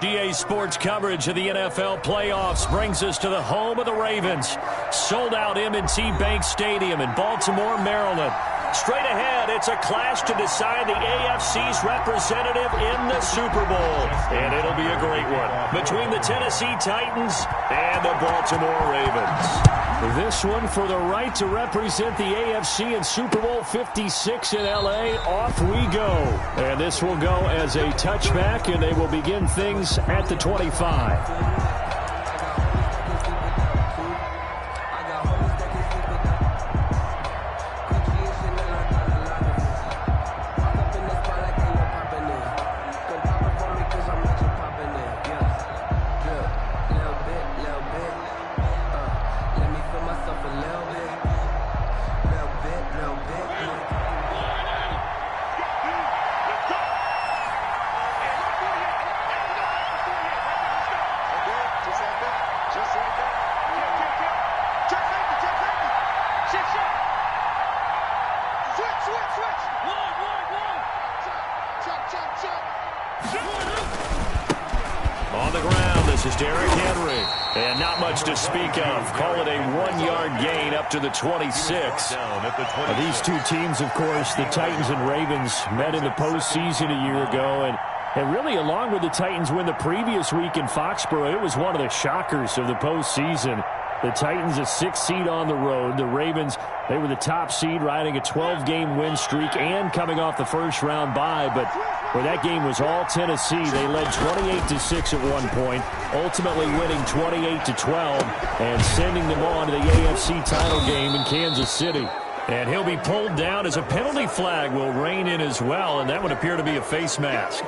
EA Sports coverage of the NFL playoffs brings us to the home of the Ravens. Sold out M&T Bank Stadium in Baltimore, Maryland. Straight ahead, it's a clash to decide the AFC's representative in the Super Bowl. And it'll be a great one between the Tennessee Titans and the Baltimore Ravens. This one for the right to represent the AFC in Super Bowl 56 in L.A. Off we go. And this will go as a touchback, and they will begin things at the 25. On the ground, this is Derrick Henry. And not much to speak of. Call it a 1-yard gain up to the 26. These two teams, of course, the Titans and Ravens, met in the postseason a year ago. And really, along with the Titans win the previous week in Foxborough, it was one of the shockers of the postseason. The Titans, a 6th seed on the road. The Ravens, they were the top seed, riding a 12-game win streak and coming off the first-round bye. But where that game was all Tennessee, they led 28-6 at one point, ultimately winning 28-12 and sending them on to the AFC title game in Kansas City. And he'll be pulled down as a penalty flag will rein in as well, and that would appear to be a face mask.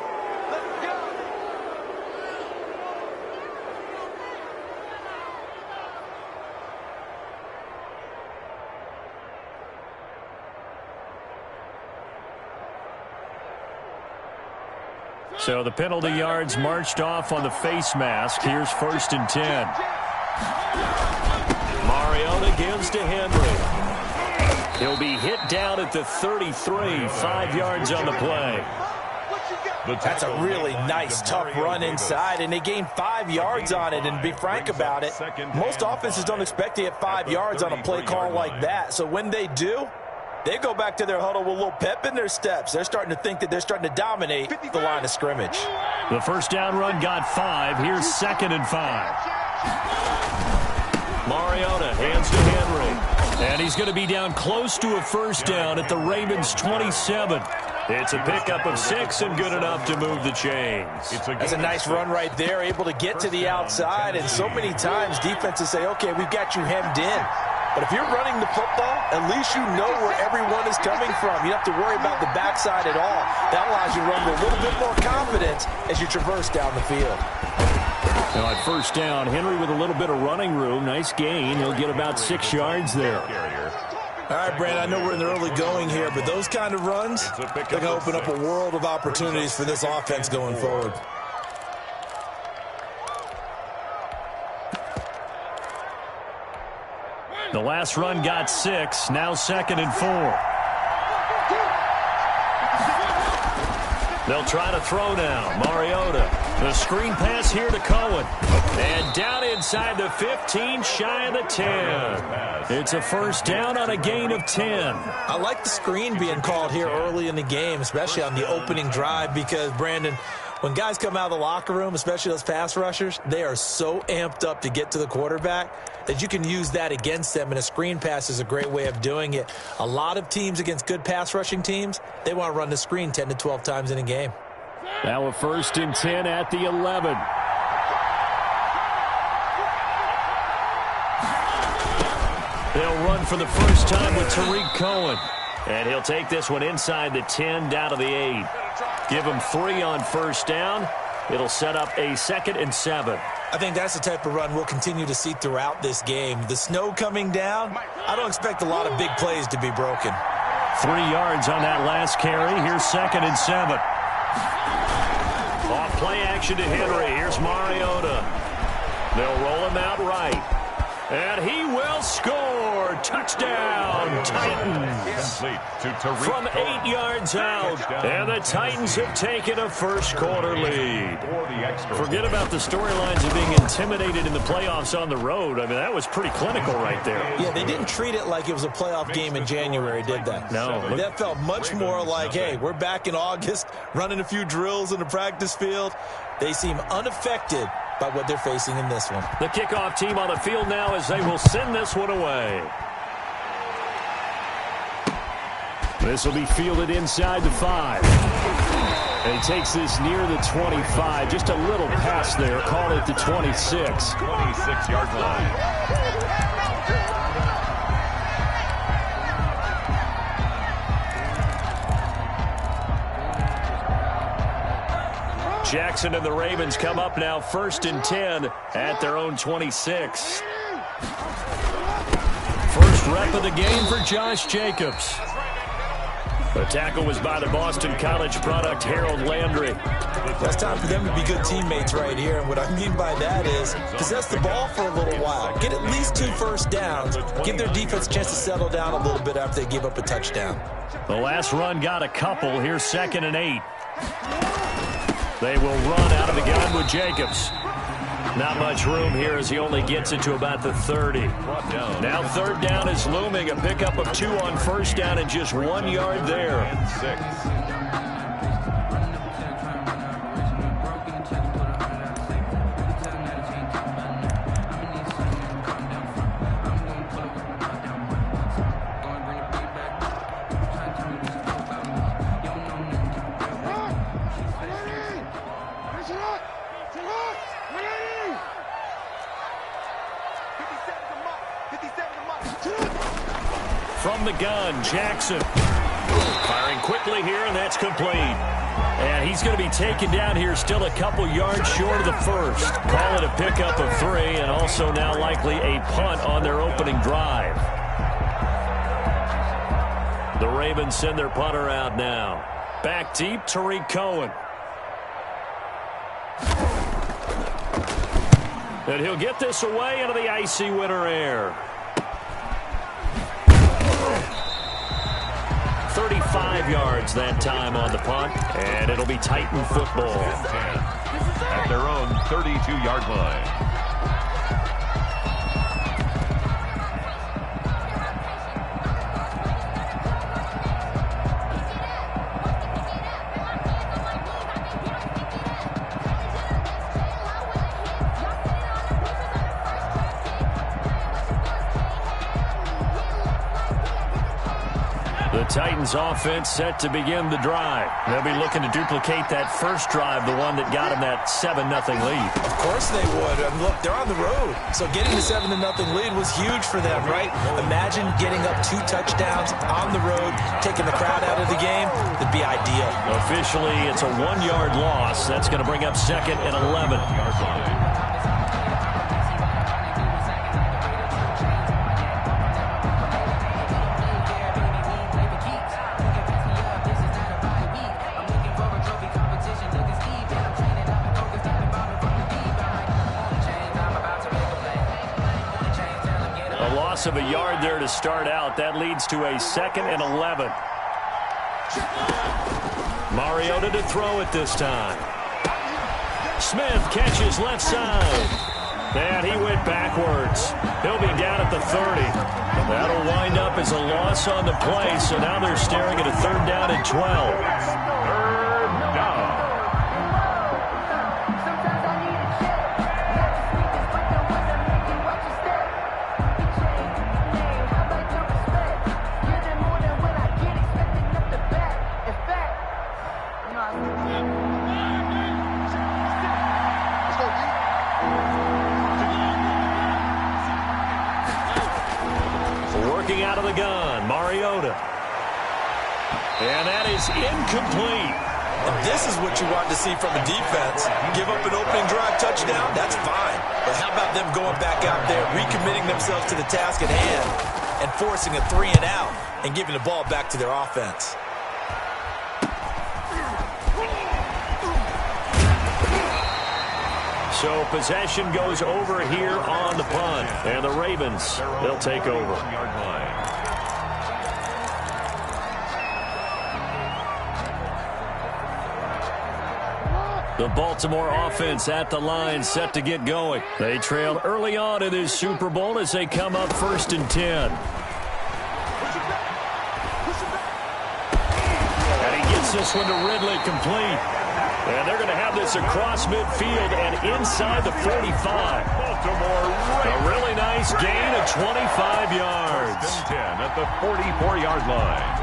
So the penalty yards marched off on the face mask. Here's 1st and 10. Mariota gives to Henry. He'll be hit down at the 33, 5 yards on the play. That's a really nice, tough run inside, and they gained 5 yards on it. And to be frank about it, most offenses don't expect to get 5 yards on a play call like that. So when they do, they go back to their huddle with a little pep in their steps. They're starting to think that they're starting to dominate the line of scrimmage. The first down run got 5. Here's 2nd and 5. Mariota hands to Henry. And he's going to be down close to a first down at the Ravens' 27. It's a pickup of 6 and good enough to move the chains. That's a nice run right there, able to get to the outside. And so many times defenses say, okay, we've got you hemmed in. But if you're running the football, at least you know where everyone is coming from. You don't have to worry about the backside at all. That allows you to run with a little bit more confidence as you traverse down the field. Now at first down, Henry with a little bit of running room. Nice gain. He'll get about 6 yards there. All right, Brad, I know we're in the early going here, but those kind of runs, they're going to open up a world of opportunities for this offense going forward. The last run got 6. Now 2nd and 4. They'll try to throw now. Mariota. The screen pass here to Cohen. And down inside the 15, shy of the 10. It's a first down on a gain of 10. I like the screen being called here early in the game, especially on the opening drive, because, Brandon, when guys come out of the locker room, especially those pass rushers, they are so amped up to get to the quarterback that you can use that against them, and a screen pass is a great way of doing it. A lot of teams against good pass rushing teams, they want to run the screen 10 to 12 times in a game. Now a 1st and 10 at the 11. They'll run for the first time with Tariq Cohen. And he'll take this one inside the 10 down to the 8. Give him 3 on first down. It'll set up a 2nd and 7. I think that's the type of run we'll continue to see throughout this game. The snow coming down, I don't expect a lot of big plays to be broken. 3 yards on that last carry. Here's 2nd and 7. Off play action to Henry. Here's Mariota. They'll roll him out right. And he will score. Touchdown, Titans. From 8 yards out. And the Titans have taken a first-quarter lead. Forget about the storylines of being intimidated in the playoffs on the road. I mean, that was pretty clinical right there. Yeah, they didn't treat it like it was a playoff game in January, did they? No. That felt much more like, hey, we're back in August, running a few drills in the practice field. They seem unaffected by what they're facing in this one. The kickoff team on the field now as they will send this one away. This will be fielded inside the 5. And he takes this near the 25. Just a little pass there. Call it the 26. 26-yard line. Jackson and the Ravens come up now 1st and 10 at their own 26. First rep of the game for Josh Jacobs. The tackle was by the Boston College product, Harold Landry. It's time for them to be good teammates right here. And what I mean by that is possess the ball for a little while. Get at least 2 first downs. Give their defense a chance to settle down a little bit after they give up a touchdown. The last run got a couple. Here's 2nd and 8. They will run out of the gun with Jacobs. Not much room here as he only gets it to about the 30. Now 3rd down is looming. A pickup of 2 on 1st down and just 1 yard there. 6. From the gun, Jackson. Firing quickly here, and that's complete. And he's going to be taken down here still a couple yards short of the first. Call it a pickup of 3, and also now likely a punt on their opening drive. The Ravens send their punter out now. Back deep, Tariq Cohen. And he'll get this away into the icy winter air. 35 yards that time on the punt, and it'll be Titan football. At their own 32-yard line. Titans offense set to begin the drive. They'll be looking to duplicate that first drive, the one that got them that 7-0 lead. Of course they would. And look, they're on the road. So getting the 7-0 lead was huge for them, right? Imagine getting up 2 touchdowns on the road, taking the crowd out of the game. It'd be ideal. Officially, it's a 1-yard loss. That's going to bring up 2nd and 11. Of a yard there to start out. That leads to a 2nd and 11. Mariota to throw it this time. Smith catches left side. And he went backwards. He'll be down at the 30. That'll wind up as a loss on the play, so now they're staring at a 3rd down and 12. 3rd down. Out of the gun, Mariota. And that is incomplete. And this is what you want to see from a defense. Give up an opening drive touchdown, that's fine. But how about them going back out there, recommitting themselves to the task at hand, and forcing a 3 and out, and giving the ball back to their offense. So possession goes over here on the punt. And the Ravens, they'll take over. The Baltimore offense at the line, set to get going. They trail early on in this Super Bowl as they come up 1st and 10. And he gets this one to Ridley complete. And they're going to have this across midfield and inside the 45. A really nice gain of 25 yards. 1st and 10 at the 44-yard line.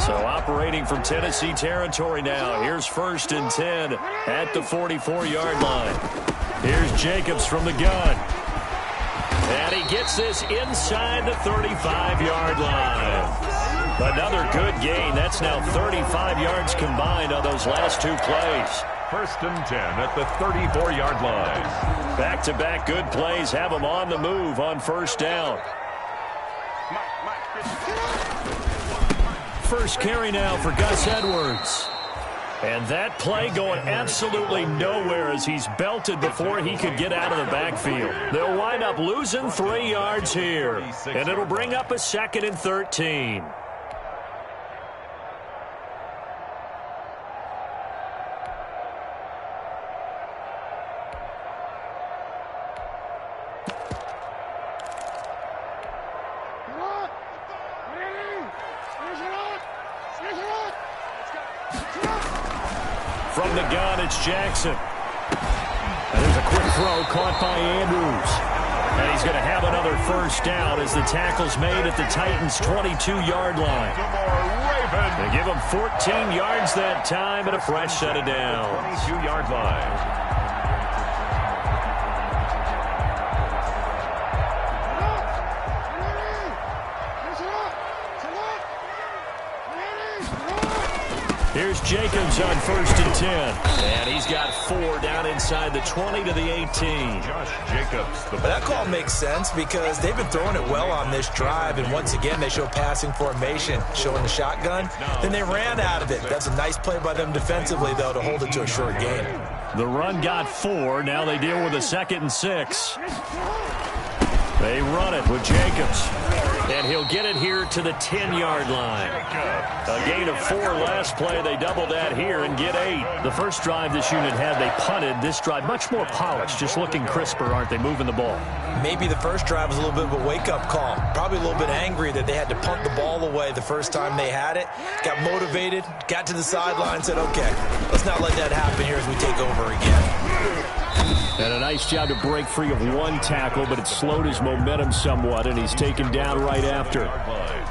So operating from Tennessee territory now. Here's 1st and 10 at the 44-yard line. Here's Jacobs from the gun. And he gets this inside the 35-yard line. Another good gain. That's now 35 yards combined on those last 2 plays. 1st and 10 at the 34-yard line. Back-to-back good plays have them on the move on 1st down. First carry now for Gus Edwards. And that play going absolutely nowhere as he's belted before he could get out of the backfield. They'll wind up losing 3 yards here. And it'll bring up a 2nd and 13. From the gun, it's Jackson. And there's a quick throw caught by Andrews. And he's going to have another 1st down as the tackle's made at the Titans' 22-yard line. They give him 14 yards that time and a fresh set of downs. 22-yard line. Here's Jacobs on 1st and 10. And he's got 4 down inside the 20 to the 18. Josh Jacobs. But that call makes sense because they've been throwing it well on this drive. And once again, they show passing formation, showing the shotgun. Then they ran out of it. That's a nice play by them defensively, though, to hold it to a short gain. The run got 4. Now they deal with a 2nd and 6. They run it with Jacobs. And he'll get it here to the 10-yard line. A gain of 4 last play. They double that here and get 8. The first drive this unit had, they punted. This drive, much more polished, just looking crisper, aren't they, moving the ball? Maybe the first drive was a little bit of a wake-up call. Probably a little bit angry that they had to punt the ball away the first time they had it. Got motivated, got to the sideline, said, okay, let's not let that happen here as we take over again. And a nice job to break free of 1 tackle, but it slowed his momentum somewhat, and he's taken down right after.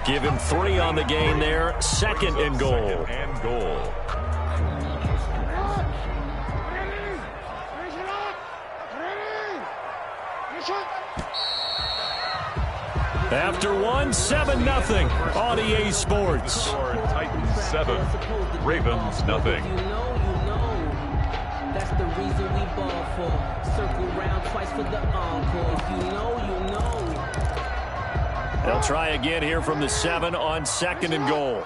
Give him 3 on the gain there. 2nd and goal. 2nd and goal. After 1, 7-0 on EA Sports. Titans 7, Ravens nothing. That's the reason we ball for. Circle round twice for the encore. If you know, you know. They'll try again here from the 7 on 2nd and goal.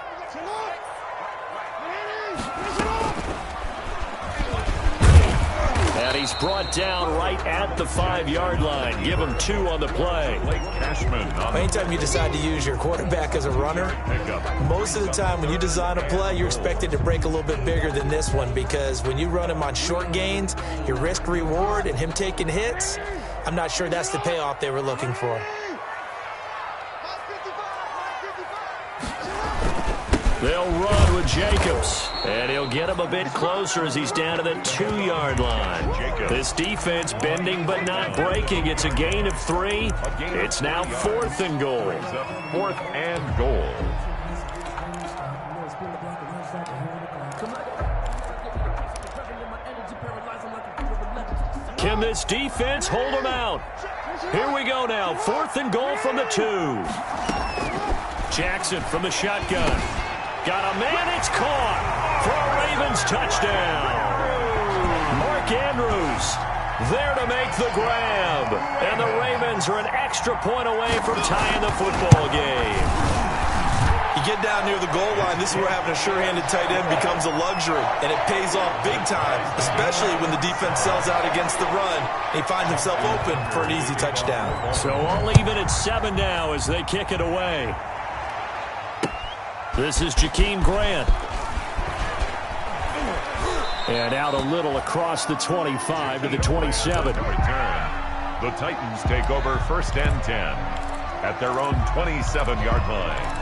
And he's brought down right at the 5-yard line. Give him 2 on the play. Blake Cashman. Anytime you decide to use your quarterback as a runner, most of the time when you design a play, you're expected to break a little bit bigger than this one because when you run him on short gains, your risk-reward and him taking hits, I'm not sure that's the payoff they were looking for. They'll run with Jacobs. And he'll get him a bit closer as he's down to the 2-yard line. This defense bending but not breaking. It's a gain of 3. It's now 4th and goal. 4th and goal. Can this defense hold him out? Here we go now. 4th and goal from the 2. Jackson from the shotgun. Got a man, it's caught for a Ravens touchdown. Mark Andrews there to make the grab. And the Ravens are an extra point away from tying the football game. You get down near the goal line, this is where having a sure-handed tight end becomes a luxury, and it pays off big time, especially when the defense sells out against the run. He finds himself open for an easy touchdown. So all even at 7 now as they kick it away. This is Jakeem Grant. And out a little across the 25 to the 27. Return. The Titans take over 1st and 10 at their own 27-yard line.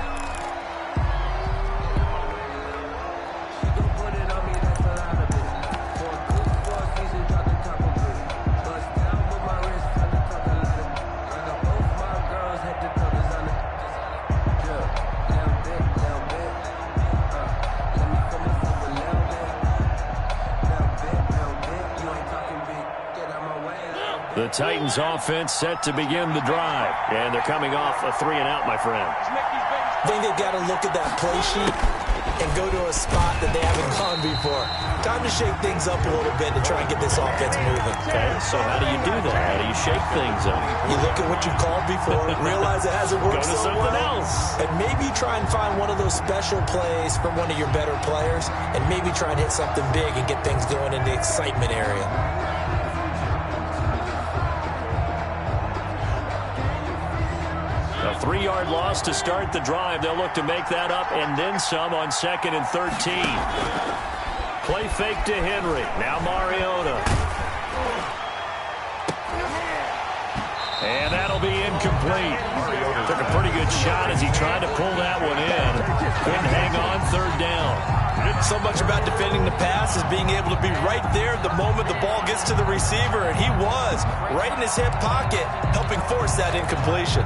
The Titans offense set to begin the drive. And they're coming off a 3-and-out, my friend. I think they've got to look at that play sheet and go to a spot that they haven't gone before. Time to shake things up a little bit to try and get this offense moving. Okay, so how do you do that? How do you shake things up? You look at what you called before, realize it hasn't worked Go to so something well, else. and maybe try and find one of those special plays from one of your better players, and maybe try and hit something big and get things going in the excitement area. A 3-yard loss to start the drive. They'll look to make that up and then some on 2nd and 13. Play fake to Henry. Now Mariota. And that'll be incomplete. Took a pretty good shot as he tried to pull that one in. Couldn't hang on 3rd down. So much about defending the pass is being able to be right there the moment the ball gets to the receiver, and he was right in his hip pocket, helping force that incompletion.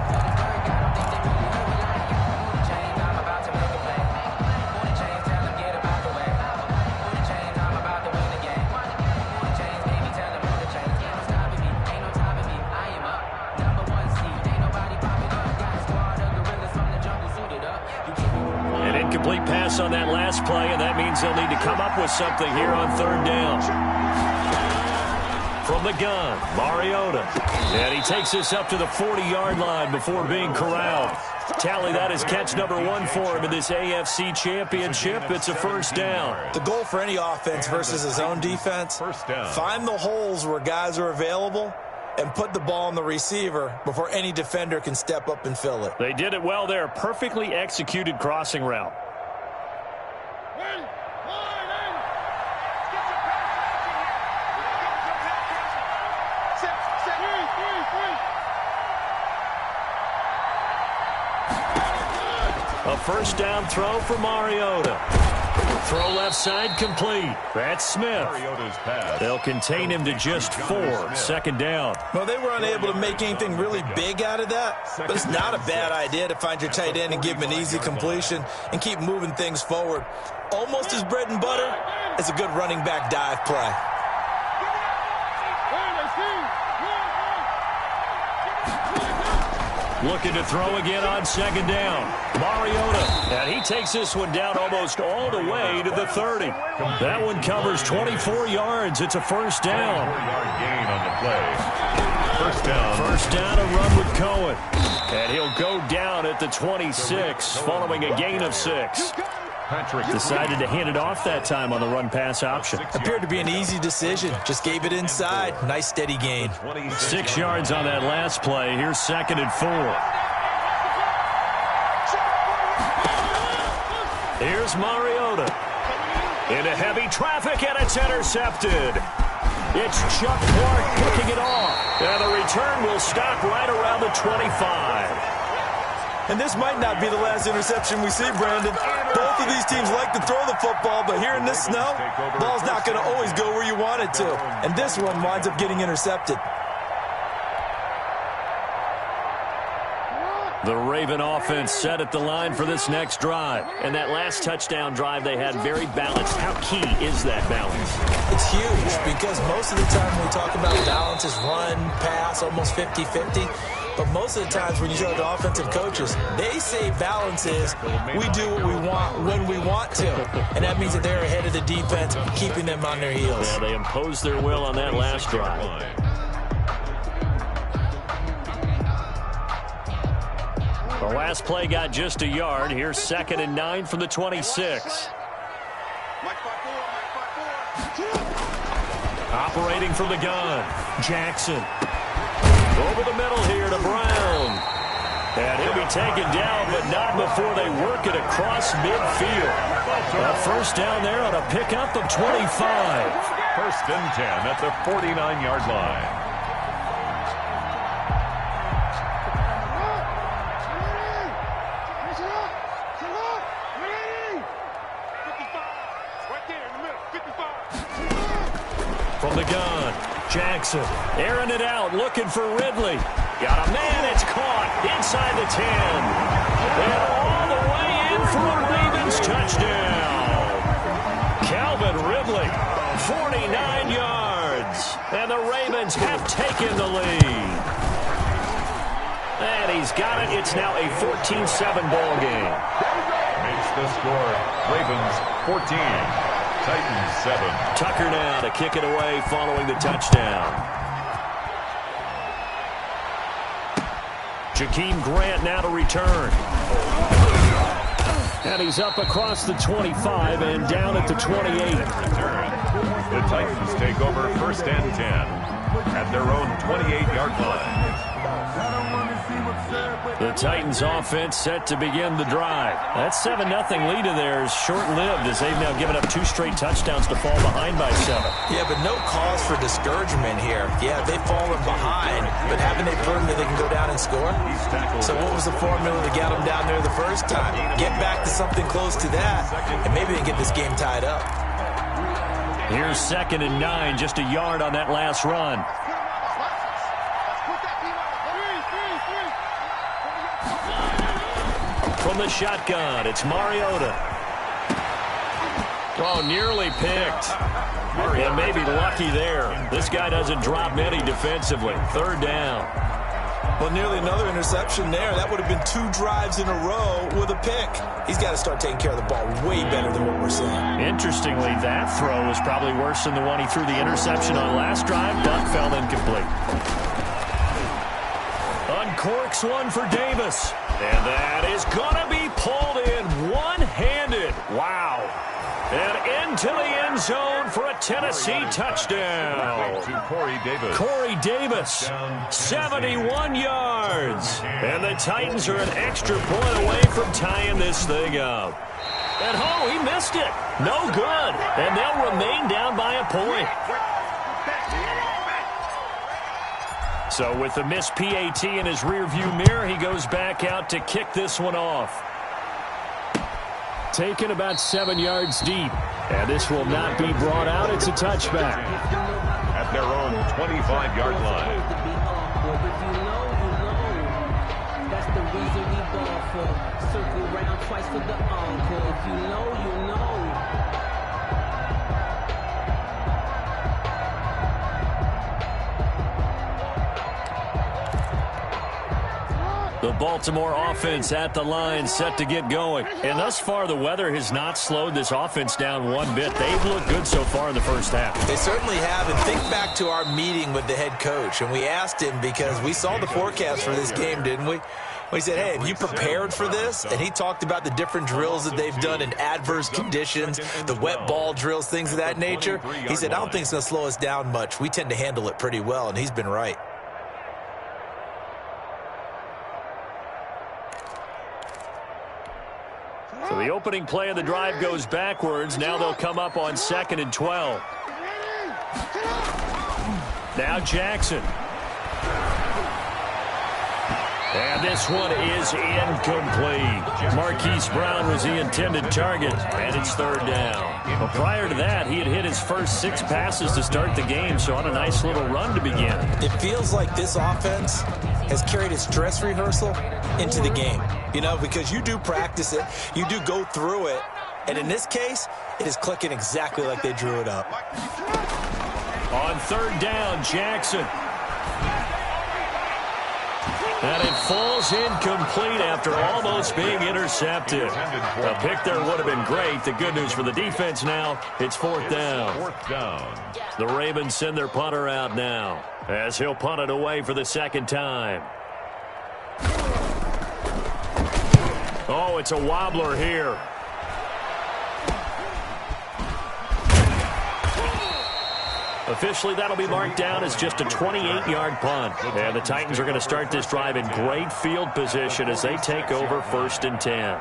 Incomplete pass on that last play, and that means they'll need to come up with something here on 3rd down. From the gun, Mariota. And he takes this up to the 40-yard line before being corralled. Tally, that is catch number 1 for him in this AFC Championship. It's a 1st down. The goal for any offense versus his own defense, find the holes where guys are available and put the ball on the receiver before any defender can step up and fill it. They did it well there. Perfectly executed crossing route. A 1st down throw for Mariota. Throw left side complete. That's Smith. They'll contain him to just 4. 2nd down. Well, they were unable to make anything really big out of that, but it's not a bad idea to find your tight end and give him an easy completion and keep moving things forward. Almost his bread and butter is a good running back dive play. Looking to throw again on 2nd down. Mariota. And he takes this one down almost all the way to the 30. That one covers 24 yards. It's a 1st down. 4-yard gain on the play. 1st down. 1st down, a run with Cohen. And he'll go down at the 26 following a gain of 6. Decided to hand it off that time on the run-pass option. Appeared to be an easy decision. Just gave it inside. Nice steady gain. 6 yards on that last play. Here's 2nd and 4. Here's Mariota. Into heavy traffic, and it's intercepted. It's Chuck Clark picking it off. And the return will stop right around the 25. And this might not be the last interception we see, Brandon. Both of these teams like to throw the football, but here in this snow, ball's not going to always go where you want it to. And this one winds up getting intercepted. The Raven offense set at the line for this next drive. And that last touchdown drive they had very balanced. How key is that balance? It's huge because most of the time when we talk about balance is run, pass, almost 50-50. But most of the times when you talk to offensive coaches, they say balance is we do what we want when we want to. And that means that they're ahead of the defense, keeping them on their heels. Yeah, they imposed their will on that last drive. The last play got just a yard. Here's 2nd and 9 from the 26. Operating from the gun, Jackson. Over the middle here to Brown. And he'll be taken down, but not before they work it across midfield. A first down there on a pickup of 25. 1st and 10 at the 49-yard line. From the gun, Jackson airing it out, looking for Ridley. Got a man, it's caught inside the 10. And all the way in for a Ravens touchdown. Calvin Ridley, 49 yards. And the Ravens have taken the lead. And he's got it. It's now a 14-7 ball game. Makes the score. Ravens 14. Titans 7. Tucker now to kick it away following the touchdown. Jakeem Grant now to return. And he's up across the 25 and down at the 28. The Titans take over 1st and 10 at their own 28-yard line. The Titans offense set to begin the drive. That 7-0 lead of theirs short-lived as they've now given up 2 straight touchdowns to fall behind by 7. Yeah, but no cause for discouragement here. Yeah, they've fallen behind, but haven't they proven that they can go down and score? So what was the formula to get them down there the first time? Get back to something close to that, and maybe they get this game tied up. Here's 2nd and 9, just a yard on that last run. From the shotgun, it's Mariota. Oh, nearly picked. And maybe lucky there. This guy doesn't drop many defensively. 3rd down. Well, nearly another interception there. That would have been 2 drives in a row with a pick. He's got to start taking care of the ball way better than what we're seeing. Interestingly, that throw was probably worse than the one he threw the interception on last drive, but fell incomplete. Uncorks one for Davis. And that is going to be pulled in one-handed. Wow. And into the end zone for a Tennessee touchdown. Corey Davis, 71 yards. And the Titans are an extra point away from tying this thing up. And oh, he missed it. No good. And they'll remain down by a point. So with the missed PAT in his rearview mirror, he goes back out to kick this one off. Taken about 7 yards deep. And this will not be brought out. It's a touchback. At their own 25-yard line. That's the reason we ball for. Circle round twice for the encore. If you know, you know. The Baltimore offense at the line, set to get going. And thus far, the weather has not slowed this offense down one bit. They've looked good so far in the first half. They certainly have. And think back to our meeting with the head coach. And we asked him because we saw the forecast for this game, didn't we? We said, hey, have you prepared for this? And he talked about the different drills that they've done in adverse conditions, the wet ball drills, things of that nature. He said, I don't think it's going to slow us down much. We tend to handle it pretty well, and he's been right. So the opening play of the drive goes backwards. Now they'll come up on 2nd and 12. Now Jackson. And this one is incomplete. Marquise Brown was the intended target, and it's 3rd down. Well, prior to that, he had hit his first 6 passes to start the game, so on a nice little run to begin. It feels like this offense has carried its dress rehearsal into the game. You know, because you do practice it, you do go through it, and in this case, it is clicking exactly like they drew it up. On 3rd down, Jackson. And it falls incomplete after almost being intercepted. A pick there would have been great. The good news for the defense now, it's 4th down. The Ravens send their punter out now as he'll punt it away for the 2nd time. Oh, it's a wobbler here. Officially, that'll be marked down as just a 28-yard punt. And the Titans are going to start this drive in great field position as they take over 1st and 10.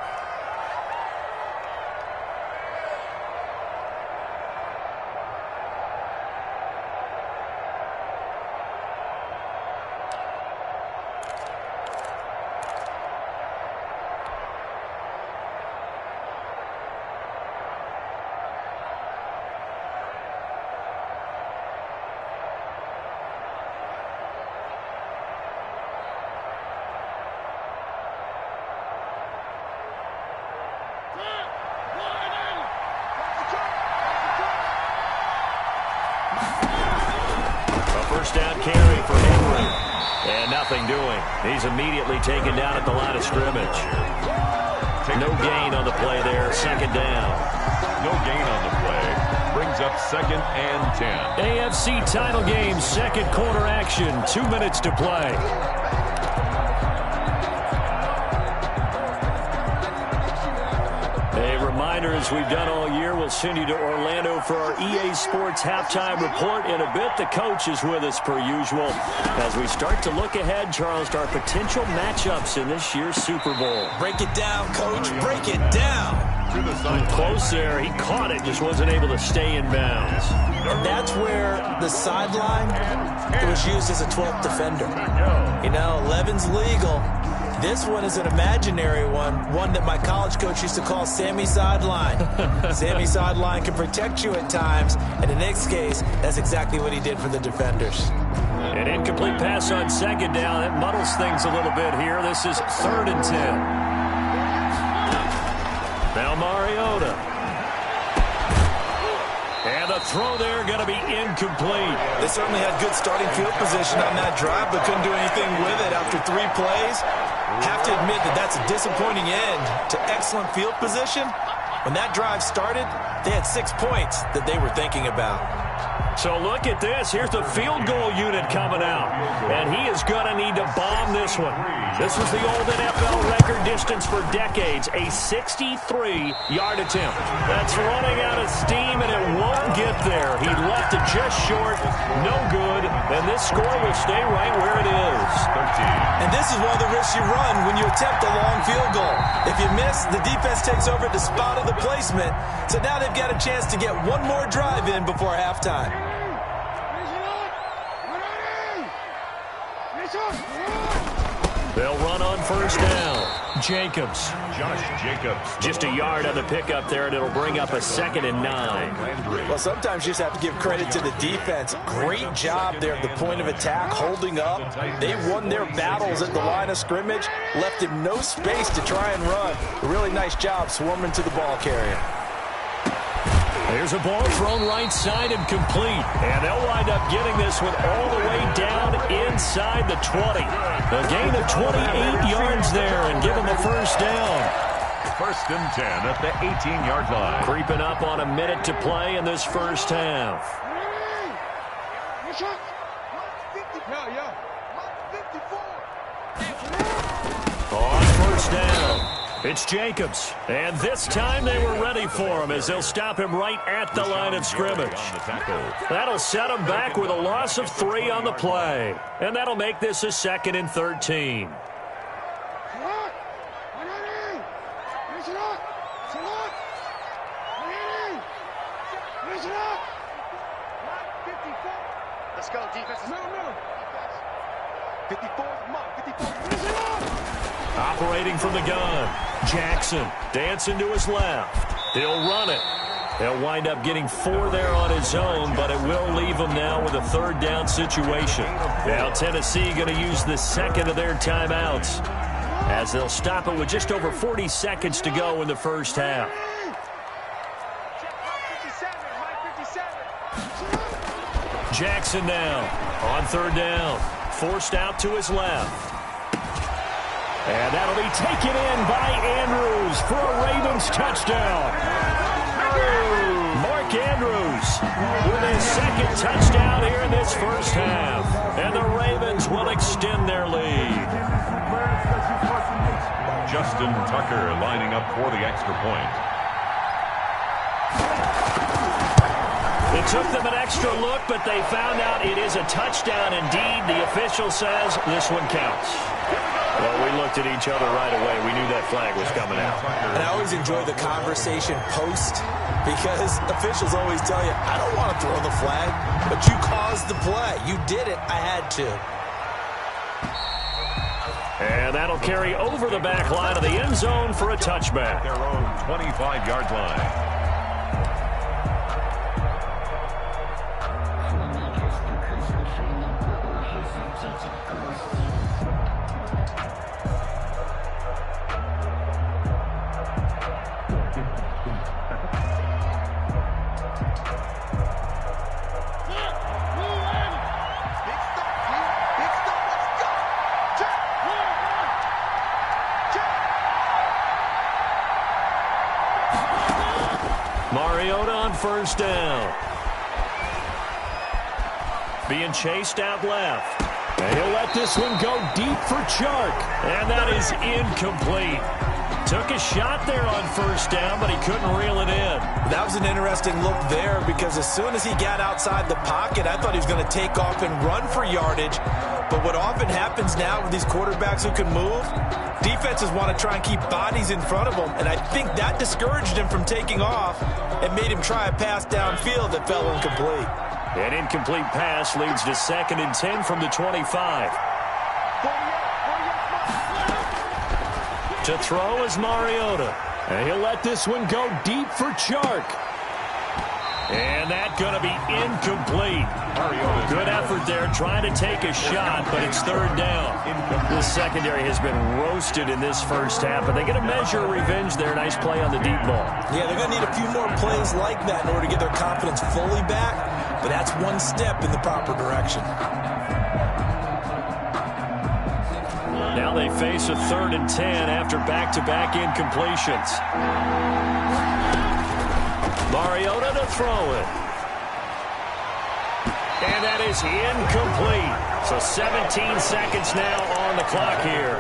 Down carry for Henry. And nothing doing. He's immediately taken down at the line of scrimmage. No gain on the play there. 2nd down. No gain on the play. Brings up 2nd and 10. AFC title game, 2nd quarter action. 2 minutes to play. A reminder, as we've done all year, we'll send you to Orlando for our EA Sports halftime report in a bit. The coach is with us per usual as we start to look ahead, Charles, to our potential matchups in this year's Super Bowl. Break it down, Coach. Break it down. Close there. He caught it, just wasn't able to stay in bounds. And that's where the sideline was used as a 12th defender. You know, 11's legal. This one is an imaginary one that my college coach used to call Sammy Sideline. Sammy Sideline can protect you at times, and in Nick's case, that's exactly what he did for the defenders. An incomplete pass on 2nd down. That muddles things a little bit here. This is 3rd and 10. Now Mariota. And the throw there going to be incomplete. They certainly had good starting field position on that drive, but couldn't do anything with it after 3 plays. Have to admit that that's a disappointing end to excellent field position. When that drive started, they had 6 points that they were thinking about. So look at this. Here's the field goal unit coming out. And he is going to need to bomb this one. This was the old NFL record distance for decades, a 63-yard attempt. That's running out of steam, and it won't get there. He left it just short, no good, and this score will stay right where it is. 13. And this is one of the risks you run when you attempt a long field goal. If you miss, the defense takes over the spot of the placement, so now they've got a chance to get one more drive in before halftime. They'll run on 1st down. Jacobs. Josh Jacobs. Just a yard on the pickup there, and it'll bring up a 2nd and 9. Well, sometimes you just have to give credit to the defense. Great job there at the point of attack, holding up. They won their battles at the line of scrimmage, left him no space to try and run. A really nice job swarming to the ball carrier. There's a ball thrown right side and complete. And they'll wind up getting this one all the way down inside the 20. A gain of 28 yards there and give them the 1st down. 1st and 10 at the 18-yard line. Creeping up on a minute to play in this 1st half. On 1st down. It's Jacobs, and this time they were ready for him as they'll stop him right at the line of scrimmage. That'll set him back with a loss of 3 on the play, and that'll make this a 2nd and 13. Let's go, defense. No. 54, come on, 54. Operating from the gun, Jackson dancing to his left. He'll run it. They'll wind up getting 4 there on his own, but it will leave him now with a 3rd down situation. Now Tennessee going to use the 2nd of their timeouts as they'll stop it with just over 40 seconds to go in the 1st half. Jackson now on 3rd down, forced out to his left. And that'll be taken in by Andrews for a Ravens touchdown. Mark Andrews with his 2nd touchdown here in this 1st half. And the Ravens will extend their lead. Justin Tucker lining up for the extra point. It took them an extra look, but they found out it is a touchdown indeed. The official says this one counts. Well, we looked at each other right away. We knew that flag was coming out. And I always enjoy the conversation post because officials always tell you, I don't want to throw the flag, but you caused the play. You did it. I had to. And that'll carry over the back line of the end zone for a touchback. Their own 25-yard line. Mariota on first down. Being chased out left. And he'll let this one go deep for Chark. And that is incomplete. Took a shot there on first down, but he couldn't reel it in. That was an interesting look there because as soon as he got outside the pocket, I thought he was going to take off and run for yardage. But what often happens now with these quarterbacks who can move, defenses want to try and keep bodies in front of them. And I think that discouraged him from taking off and made him try a pass downfield that fell incomplete. An incomplete pass leads to 2nd and 10 from the 25. To throw is Mariota. And he'll let this one go deep for Chark. And that's going to be incomplete. Good effort there trying to take a shot, but it's 3rd down. This secondary has been roasted in this first half, but they get a measure of revenge there. Nice play on the deep ball. Yeah, they're going to need a few more plays like that in order to get their confidence fully back, but that's one step in the proper direction. Now they face a 3rd and 10 after back-to-back incompletions. Mariota to throw it. And that is incomplete. So 17 seconds now on the clock here.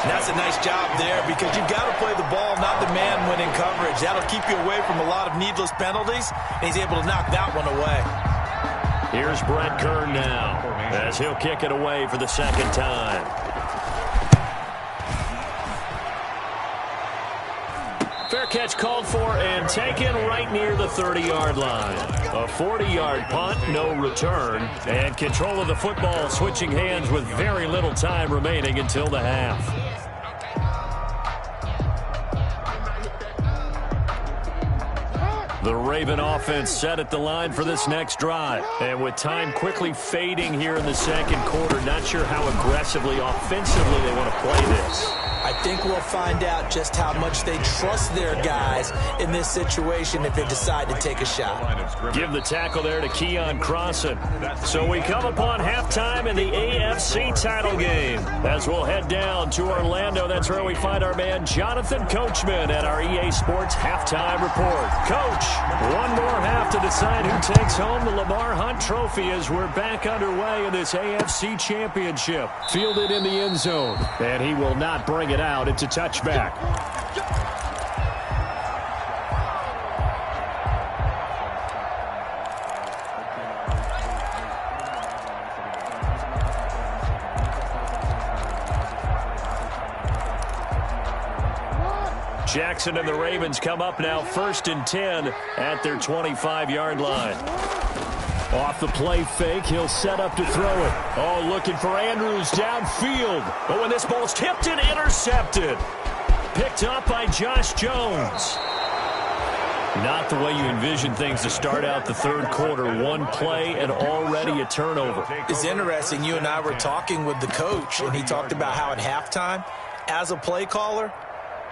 That's a nice job there because you've got to play the ball, not the man when in coverage. That'll keep you away from a lot of needless penalties, and he's able to knock that one away. Here's Brett Kern now as he'll kick it away for the 2nd time. Fair catch called for and taken right near the 30-yard line. A 40-yard punt, no return, and control of the football switching hands with very little time remaining until the half. The Raven offense set at the line for this next drive. And with time quickly fading here in the 2nd quarter, not sure how aggressively, offensively they want to play this. I think we'll find out just how much they trust their guys in this situation if they decide to take a shot. Give the tackle there to Keon Crossan. So we come upon halftime in the AFC title game. As we'll head down to Orlando, that's where we find our man Jonathan Coachman at our EA Sports Halftime Report. Coach, one more half to decide who takes home the Lamar Hunt Trophy as we're back underway in this AFC Championship. Fielded in the end zone, and he will not bring it out. It's a touchback. Jackson and the Ravens come up now 1st and 10 at their 25-yard line. Off the play fake, he'll set up to throw it. Oh, looking for Andrews downfield. But when this ball's tipped and intercepted. Picked up by Josh Jones. Not the way you envision things to start out the 3rd quarter. One play and already a turnover. It's interesting. You and I were talking with the coach, and he talked about how at halftime, as a play caller,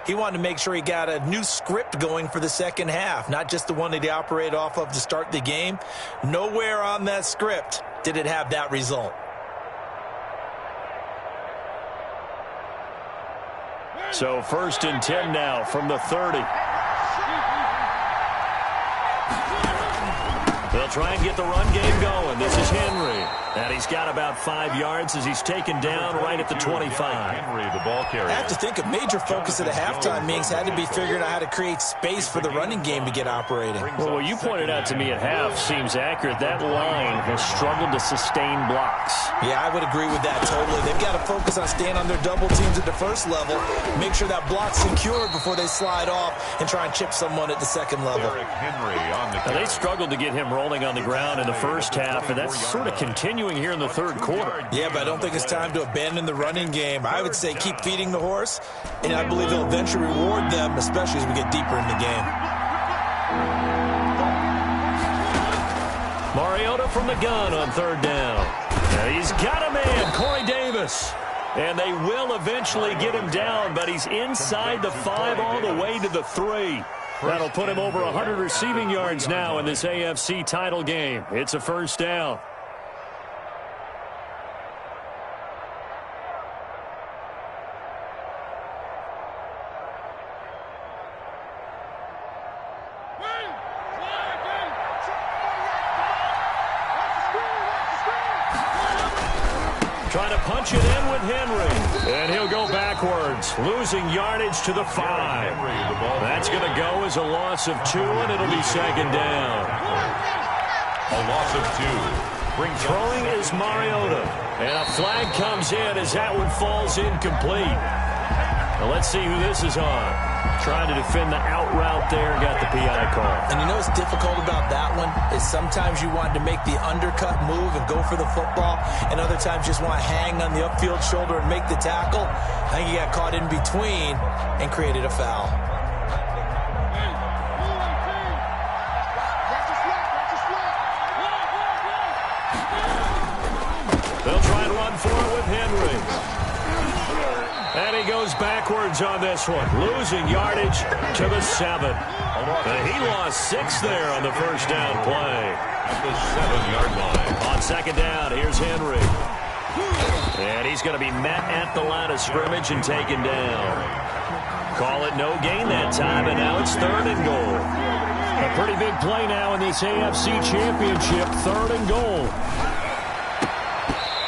he wanted to make sure he got a new script going for the 2nd half, not just the one that he operated off of to start the game. Nowhere on that script did it have that result. So 1st and 10 now from the 30. They'll try and get the run game going. This is Henry. And he's got about 5 yards as he's taken down right at the 25. Henry, the ball carrier. I have to think a major focus of the halftime meetings had to be figuring out how to create space for the running game to get operating. Well, what you pointed out to me at half seems accurate. That line has struggled to sustain blocks. Yeah, I would agree with that totally. They've got to focus on staying on their double teams at the first level, make sure that block's secured before they slide off and try and chip someone at the second level. Henry on the now, they struggled to get him rolling on the ground in the first half, and that's sort of continuing here in the third quarter. Yeah, but I don't think it's time to abandon the running game. I would say keep feeding the horse, and I believe they'll eventually reward them, especially as we get deeper in the game. Mariota from the gun on third down. And he's got a man, Corey Davis. And they will eventually get him down, but he's inside the 5 all the way to the 3. That'll put him over 100 receiving yards now in this AFC title game. It's a first down. Trying to punch it in with Henry. And he'll go backwards, losing yardage to the 5. That's going to go as a loss of 2, and it'll be second down. A loss of 2. Throwing is Mariota. And a flag comes in as that one falls incomplete. Now let's see who this is on. Trying to defend the out route there, got the PI call. And you know what's difficult about that one is sometimes you want to make the undercut move and go for the football, and other times just want to hang on the upfield shoulder and make the tackle. I think he got caught in between and created a foul. They'll try and run for it with Henry. And he goes backwards on this one, losing yardage to the 7. He lost 6 there on the first down play. At the 7-yard line. On second down, here's Henry. And he's going to be met at the line of scrimmage and taken down. Call it no gain that time, and now it's 3rd and goal. A pretty big play now in this AFC Championship, 3rd and goal.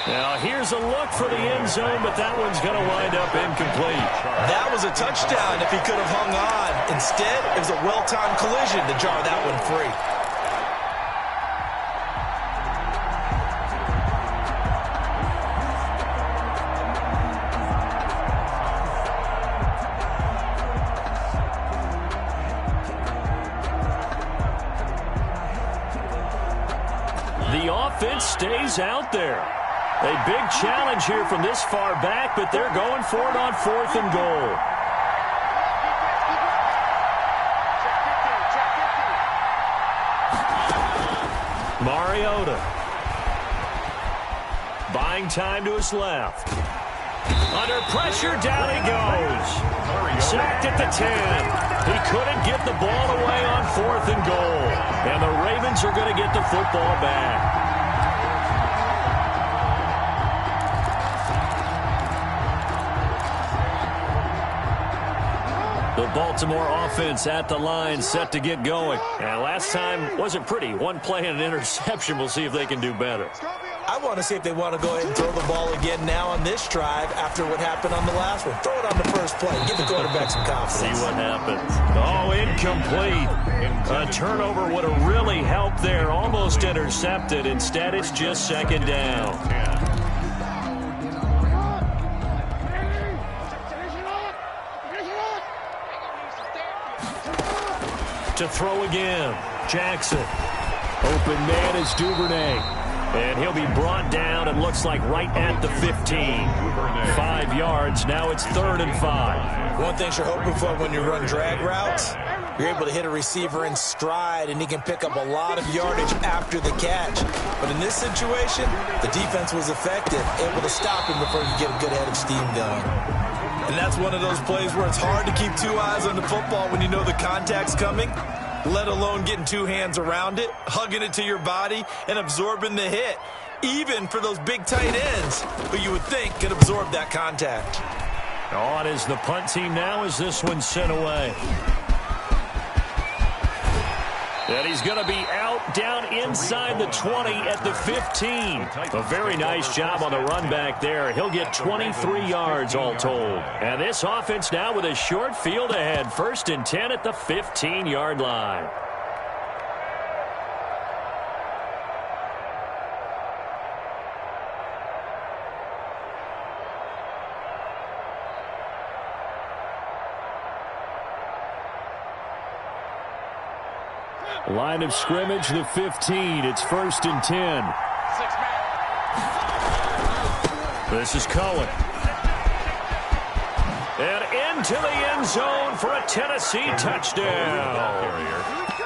Now, here's a look for the end zone, but that one's going to wind up incomplete. That was a touchdown if he could have hung on. Instead, it was a well-timed collision to jar that one free. The offense stays out there. A big challenge here from this far back, but they're going for it on 4th and goal. Mariota. Buying time to his left. Under pressure, down he goes. Sacked at the 10. He couldn't get the ball away on 4th and goal. And the Ravens are going to get the football back. The Baltimore offense at the line, set to get going. And last time wasn't pretty. One play and an interception. We'll see if they can do better. I want to see if they want to go ahead and throw the ball again now on this drive after what happened on the last one. Throw it on the first play. Give the quarterback some confidence. See what happens. Oh, incomplete. A turnover would have really helped there. Almost intercepted. Instead, it's just second down. To throw again. Jackson. Open man is Duvernay. And he'll be brought down, and looks like right at the 15. 5 yards. Now it's 3rd and 5. One thing you're hoping for when you run drag routes, you're able to hit a receiver in stride, and he can pick up a lot of yardage after the catch. But in this situation, the defense was effective, able to stop him before you get a good head of steam going. And that's one of those plays where it's hard to keep 2 eyes on the football when you know the contact's coming, let alone getting 2 hands around it, hugging it to your body, and absorbing the hit, even for those big tight ends who you would think could absorb that contact. On is the punt team now as this one's sent away. And he's going to be out down inside the 20 at the 15. A very nice job on the run back there. He'll get 23 yards all told. And this offense now with a short field ahead. 1st and 10 at the 15-yard line. Line of scrimmage, the 15. It's 1st and 10. This is Cohen. And into the end zone for a Tennessee touchdown.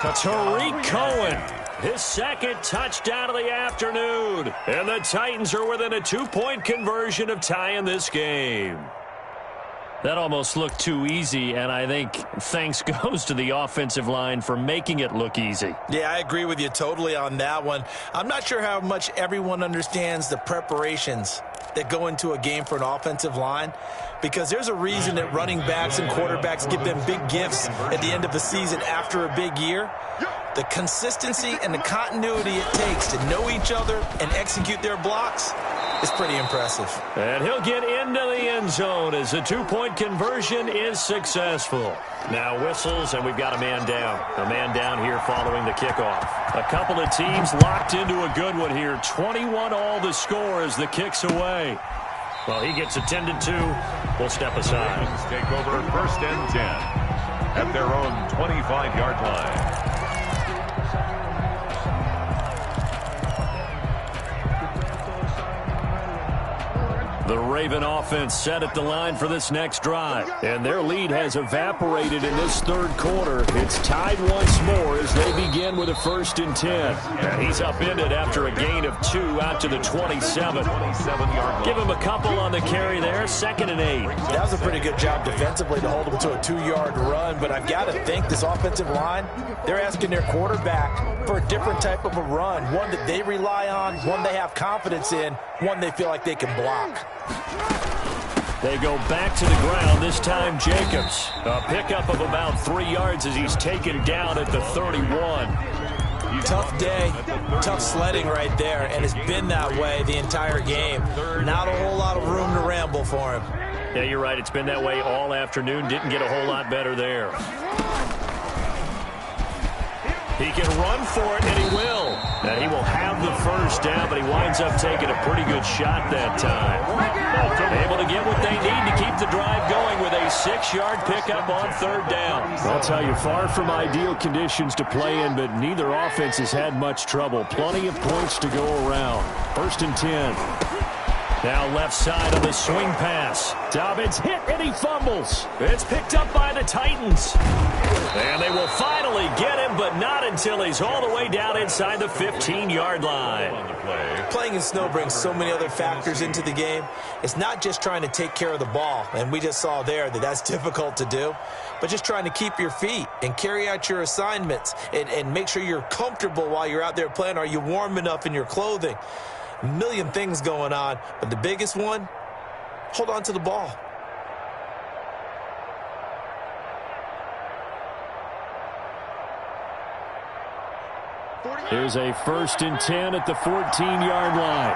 Tariq Cohen, his 2nd touchdown of the afternoon. And the Titans are within a 2-point conversion of tying this game. That almost looked too easy, and I think thanks goes to the offensive line for making it look easy. Yeah, I agree with you totally on that one. I'm not sure how much everyone understands the preparations that go into a game for an offensive line, because there's a reason that running backs and quarterbacks give them big gifts at the end of the season after a big year. The consistency and the continuity it takes to know each other and execute their blocks is pretty impressive. And he'll get into the end zone as the 2-point conversion is successful. Now whistles, and we've got a man down. A man down here following the kickoff. A couple of teams locked into a good one here. 21 all the score as the kick's away. Well, he gets attended to. We'll step aside. Take over 1st and 10 at their own 25-yard line. The Raven offense set at the line for this next drive. And their lead has evaporated in this 3rd quarter. It's tied once more as they begin with a 1st and 10. And he's upended after a gain of 2 out to the 27. Give him a couple on the carry there. 2nd and 8. That was a pretty good job defensively to hold him to a 2-yard run. But I've got to think this offensive line, they're asking their quarterback for a different type of a run. One that they rely on, one they have confidence in, one they feel like they can block. They go back to the ground, this time Jacobs. A pickup of about 3 yards as he's taken down at the 31. Tough day, tough sledding right there, and it's been that way the entire game. Not a whole lot of room to ramble for him. Yeah, you're right. It's been that way all afternoon. Didn't get a whole lot better there. He can run for it, and he will. And he will have the 1st down, but he winds up taking a pretty good shot that time. Able to get what they need to keep the drive going with a 6-yard pickup on 3rd down. I'll tell you, far from ideal conditions to play in, but neither offense has had much trouble. Plenty of points to go around. 1st and 10. Now left side on the swing pass. Dobbins hit and he fumbles. It's picked up by the Titans. And they will finally get him, but not until he's all the way down inside the 15-yard line. Playing in snow brings so many other factors into the game. It's not just trying to take care of the ball, and we just saw there that that's difficult to do, but just trying to keep your feet and carry out your assignments and make sure you're comfortable while you're out there playing. Are you warm enough in your clothing? A million things going on, but the biggest one, hold on to the ball. Here's a 1st and 10 at the 14-yard line.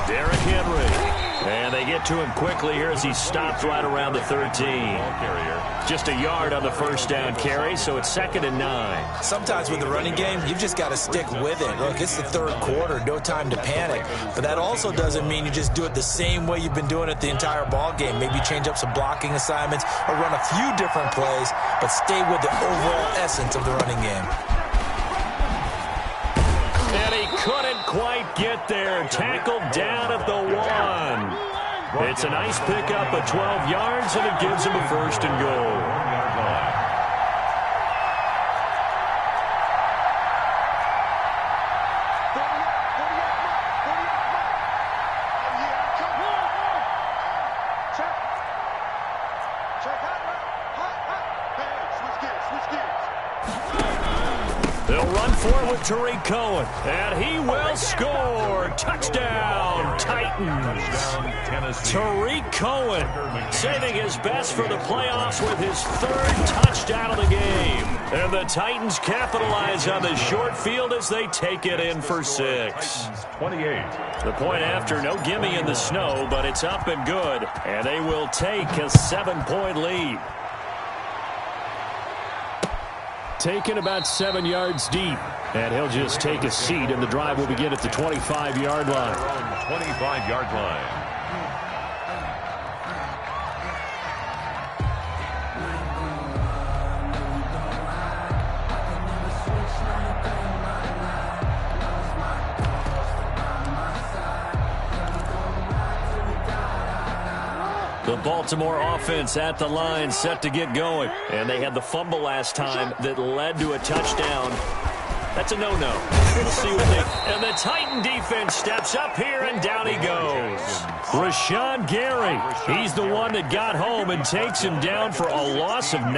Derrick Henry. And they get to him quickly here as he stopped right around the 13. Just a yard on the 1st down carry, so it's 2nd and 9. Sometimes with the running game, you've just got to stick with it. Look, it's the 3rd quarter, no time to panic. But that also doesn't mean you just do it the same way you've been doing it the entire ball game. Maybe change up some blocking assignments or run a few different plays, but stay with the overall essence of the running game. And he couldn't quite get there. Tackled down at the 1. It's a nice pickup of 12 yards, and it gives him a 1st and goal. They'll run for it with Tariq Cohen, and he will score. Touchdown, Titans. Tariq Cohen saving his best for the playoffs with his 3rd touchdown of the game. And the Titans capitalize on the short field as they take it in for 6. 28. The point after, no gimme in the snow, but it's up and good. And they will take a 7-point lead. Taken about 7 yards deep. And he'll just take a seat, and the drive will begin at the 25-yard line. 25-yard line. The Baltimore offense at the line, set to get going. And they had the fumble last time that led to a touchdown. That's a no-no. We'll see what they... And the Titan defense steps up here, and down he goes. Rashawn Gary. He's the one that got home and takes him down for a loss of 9.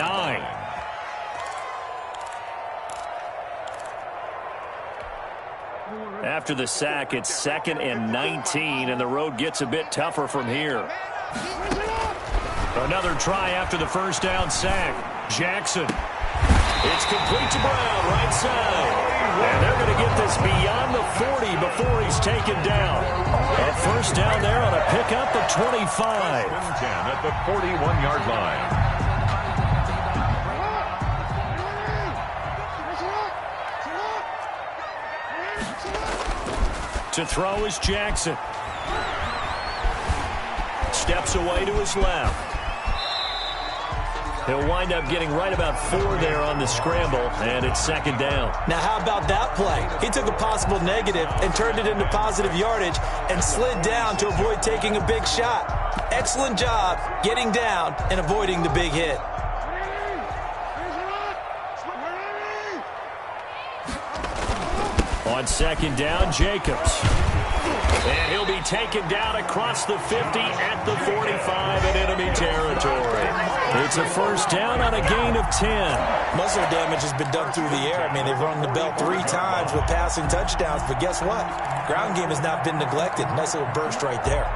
After the sack, it's 2nd and 19, and the road gets a bit tougher from here. Another try after the first down sack. Jackson. It's complete to Brown, right side. And they're going to get this beyond the 40 before he's taken down. A first down there on a pickup of 25. 10 at the 41-yard line. To throw is Jackson. Steps away to his left. He'll wind up getting right about 4 there on the scramble, and it's 2nd down. Now, how about that play? He took a possible negative and turned it into positive yardage and slid down to avoid taking a big shot. Excellent job getting down and avoiding the big hit. On 2nd down, Jacobs. And he'll be taken down across the 50 at the 45 in enemy territory. It's a first down on a gain of 10. Most of the damage has been done through the air. I mean, they've rung the bell 3 times with passing touchdowns, but guess what? Ground game has not been neglected. Nice little burst right there.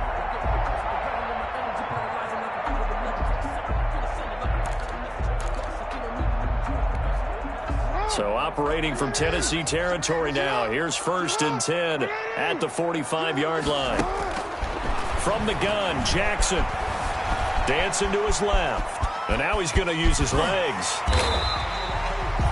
So operating from Tennessee territory now. Here's 1st and 10 at the 45-yard line. From the gun, Jackson dancing to his left. And now he's going to use his legs.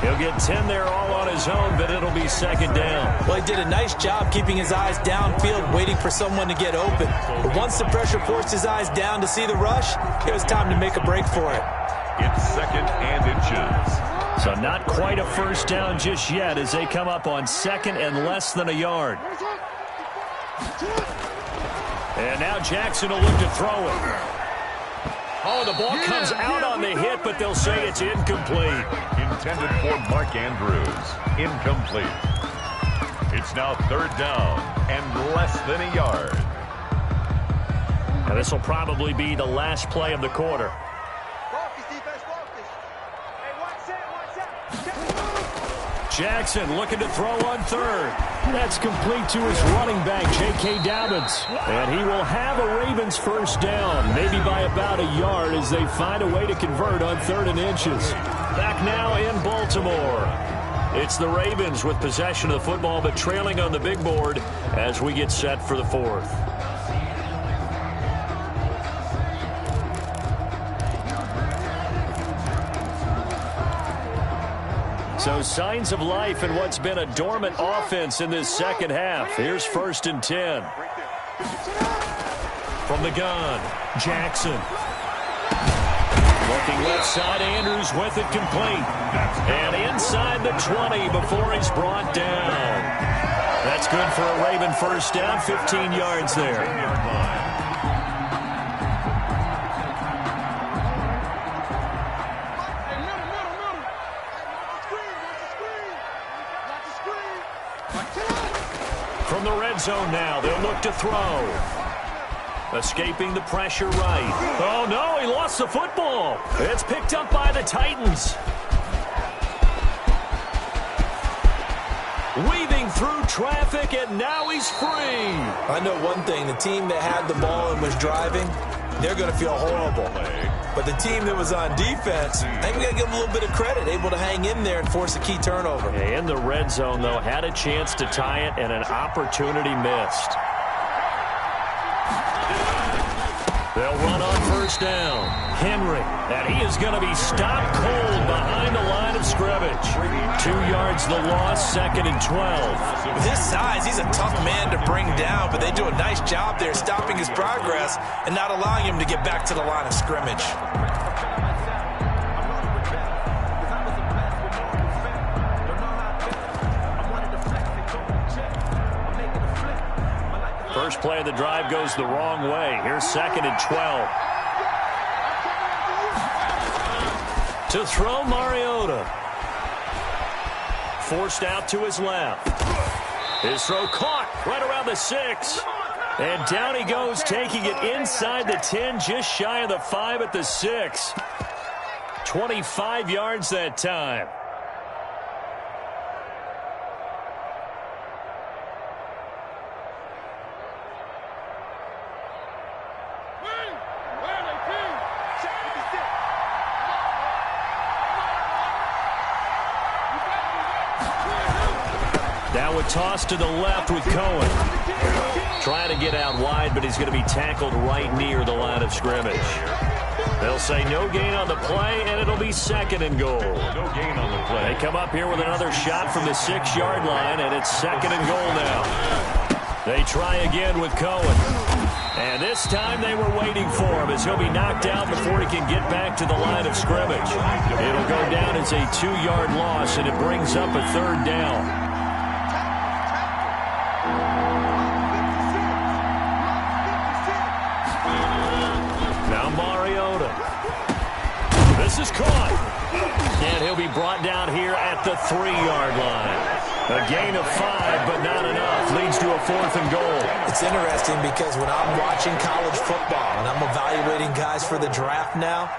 He'll get 10 there all on his own, but it'll be 2nd down. Well, he did a nice job keeping his eyes downfield, waiting for someone to get open. But once the pressure forced his eyes down to see the rush, it was time to make a break for it. It's 2nd and inches. So not quite a first down just yet as they come up on 2nd and less than a yard. And now Jackson will look to throw it. Oh, the ball comes out on the hit, but they'll say it's incomplete. Intended for Mark Andrews. Incomplete. It's now 3rd down and less than a yard. Now this will probably be the last play of the quarter. Jackson looking to throw on 3rd. That's complete to his running back, J.K. Dobbins. And he will have a Ravens first down, maybe by about a yard as they find a way to convert on 3rd and inches. Back now in Baltimore. It's the Ravens with possession of the football, but trailing on the big board as we get set for the 4th. So signs of life in what's been a dormant offense in this second half. Here's 1st and 10. From the gun, Jackson. Looking left side, Andrews with it complete. And inside the 20 before he's brought down. That's good for a Raven first down, 15 yards there. From the red zone now, they'll look to throw. Escaping the pressure right. Oh, no, he lost the football. It's picked up by the Titans. weaving through traffic, and now he's free. I know one thing. The team that had the ball and was driving, they're going to feel horrible. But the team that was on defense, I think we got to give them a little bit of credit, able to hang in there and force a key turnover. In the red zone, though, had a chance to tie it, and an opportunity missed. They'll run on first down. Henry, and he is going to be stopped cold behind the line of scrimmage. 2 yards the loss, 2nd and 12. With his size, he's a tough man to bring down, but they do a nice job there stopping his progress and not allowing him to get back to the line of scrimmage. First play of the drive goes the wrong way. Here's 2nd and 12. To throw, Mariota. Forced out to his left. His throw caught right around the 6. And down he goes, taking it inside the 10, just shy of the 5 at the 6. 25 yards that time. Now a toss to the left with Cohen. Trying to get out wide, but he's going to be tackled right near the line of scrimmage. They'll say no gain on the play, and it'll be 2nd and goal. No gain on the play. They come up here with another shot from the 6-yard line, and it's 2nd and goal now. They try again with Cohen. And this time they were waiting for him as he'll be knocked out before he can get back to the line of scrimmage. It'll go down as a 2-yard loss, and it brings up a 3rd down. Now Mariota. This is caught. And he'll be brought down here at the 3-yard line. A gain of 5, but not enough. Leads to a 4th and goal. It's interesting because when I'm watching college football and I'm evaluating guys for the draft now,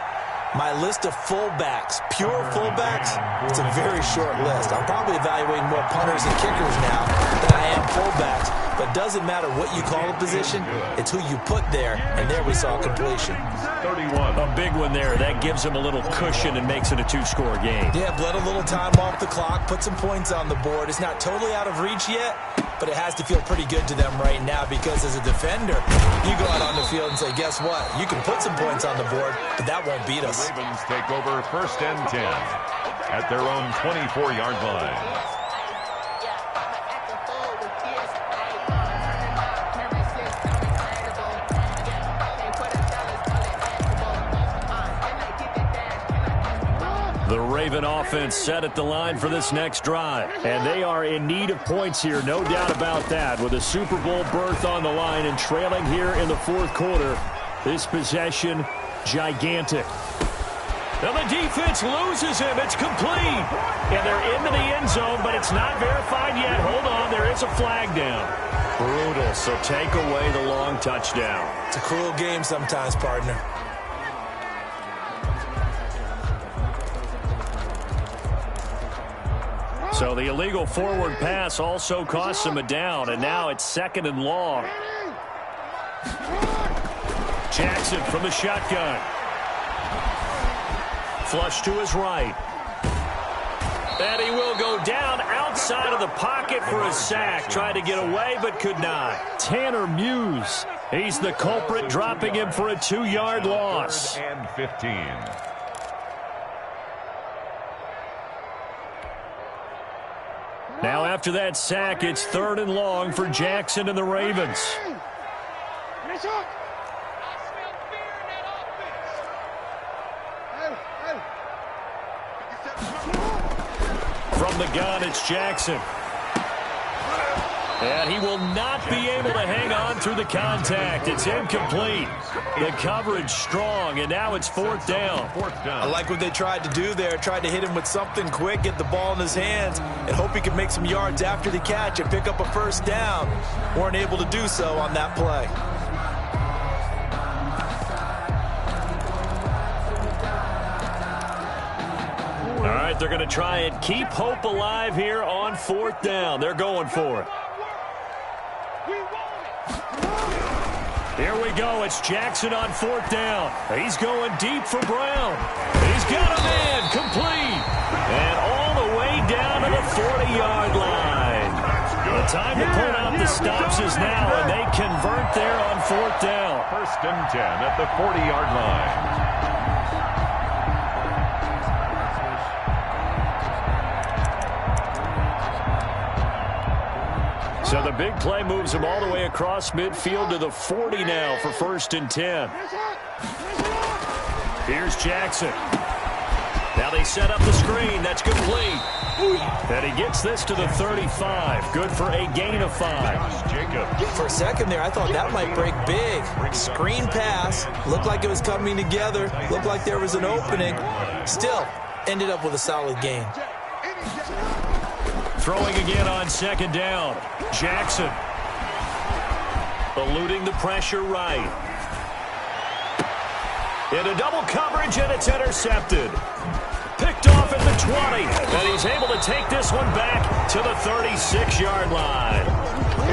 my list of fullbacks, pure fullbacks, it's a very short list. I'm probably evaluating more punters and kickers now than I am fullbacks. But doesn't matter what you call a position, it's who you put there, and there we saw completion. 31. A big one there. That gives him a little cushion and makes it a 2-score game. Yeah, bled a little time off the clock, put some points on the board. It's not totally out of reach yet, but it has to feel pretty good to them right now because as a defender, you go out on the field and say, guess what? You can put some points on the board, but that won't beat us. The Ravens take over 1st and 10 at their own 24-yard line. The Raven offense set at the line for this next drive. And they are in need of points here, no doubt about that. With a Super Bowl berth on the line and trailing here in the 4th quarter. This possession, gigantic. Now the defense loses him. It's complete. And they're into the end zone, but it's not verified yet. Hold on, there is a flag down. Brutal, so take away the long touchdown. It's a cruel game sometimes, partner. So the illegal forward pass also costs him a down, and now it's 2nd and long. Jackson from the shotgun. Flush to his right. And he will go down outside of the pocket for a sack. Tried to get away, but could not. Tanner Muse. He's the culprit, dropping him for a 2-yard loss. 3rd and 15. Now after that sack, it's 3rd and long for Jackson and the Ravens. From the gun, it's Jackson. And he will not be able to hang on through the contact. It's incomplete. The coverage strong, and now it's 4th down. I like what they tried to do there. Tried to hit him with something quick, get the ball in his hands, and hope he could make some yards after the catch and pick up a 1st down. Weren't able to do so on that play. All All right, they're going to try and keep hope alive here on 4th down. They're going for it. Here we go. It's Jackson on 4th down. He's going deep for Brown. He's got a man complete. And all the way down to the 40-yard line. The time to pull out the stops is now, and they convert there on 4th down. 1st and 10 at the 40-yard line. So the big play moves him all the way across midfield to the 40 now for 1st and 10. Here's Jackson. Now they set up the screen. That's complete. And he gets this to the 35. Good for a gain of 5. For a second there, I thought that might break big. Screen pass. Looked like it was coming together. Looked like there was an opening. Still, ended up with a solid gain. Throwing again on 2nd down. Jackson. Eluding the pressure right. Into double coverage, and it's intercepted. Picked off at the 20. And he's able to take this one back to the 36-yard line.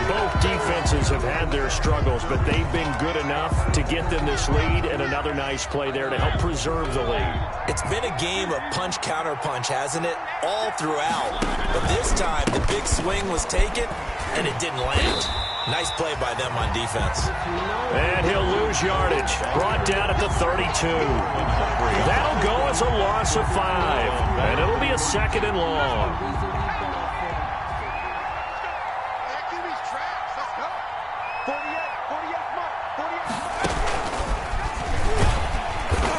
Both defenses have had their struggles, but they've been good enough to get them this lead, and another nice play there to help preserve the lead. It's been a game of punch-counter-punch, hasn't it? All throughout. But this time, the big swing was taken, and it didn't land. Nice play by them on defense. And he'll lose yardage. Brought down at the 32. That'll go as a loss of 5. And it'll be a 2nd and long.